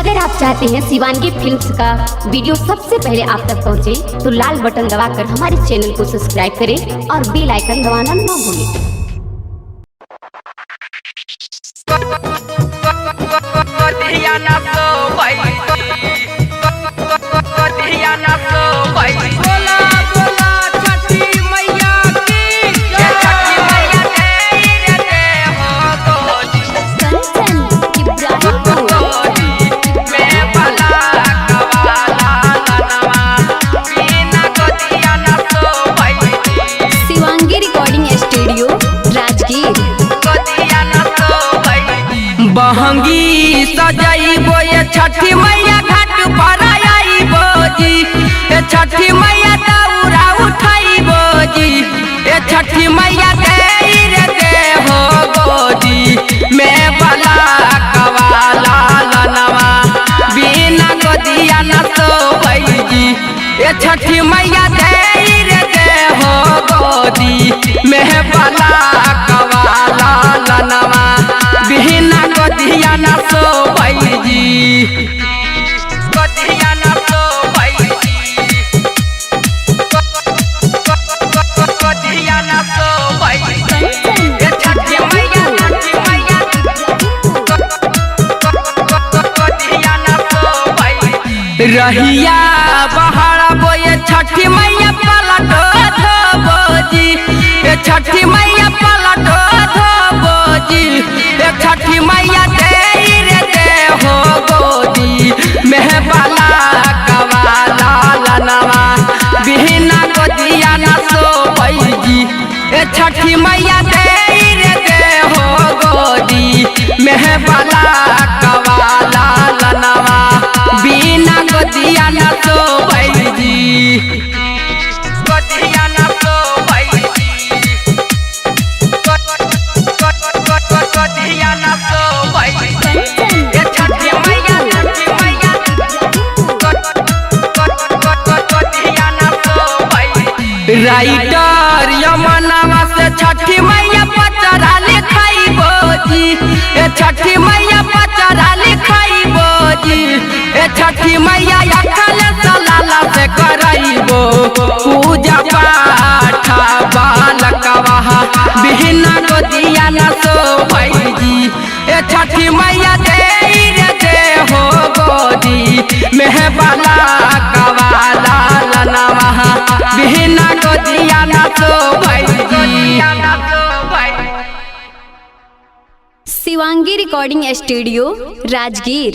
अगर आप चाहते हैं शिवांगी फिल्म्स का वीडियो सबसे पहले आप तक पहुंचे, तो लाल बटन दबाकर हमारे चैनल को सब्सक्राइब करें और बेल आइकन दबाना ना भूलें। बहंगी सजाइबो ये छठी मैया घाट पर आइबो जी, ए छठी मैया दौरा उठाइबो जी, ए छठी मैया दे हो गोदी में बला कवाला लनवा बिना गोदिया न सोबै जी, ए छठी मैया दे हो गोदी में बला कवाला लनवा बिना गोदिया न सोबै जी, गोदिया न सोबै जी, गोदिया न सोबै ए छठी मैया गोदिया न सोबै रहिया बहारा बोए छठी मैया पलटो धोबो जी, ए छठी मैया पलटो धोबो जी, ए छठी मैया दे हो गोदी में बला कवाला लनवा बिना गोदिया न सोबै जी, ए छठी मैया दे हो गोदी में बला कवाला लनवा बिना गोदिया न सोबै जी, गोदिया न सोबै जी, गोदिया न सोबै ए छठी मैया गोदिया न सोबै राइटर यमनवा से छठी मैया पचरा लिखाइबो जी, ए छठी मैया पचरा लिखाइबो जी, ए छठी मैया अखल सलाला से कराइबो पूजा पाठ बालकवा बिना गोदिया न सोबै जी, ए छठी मैया दे हो गोदी में बला कवाला लनवा बिना गोदिया न सोबै जी। Shivangi recording studio Rajgir.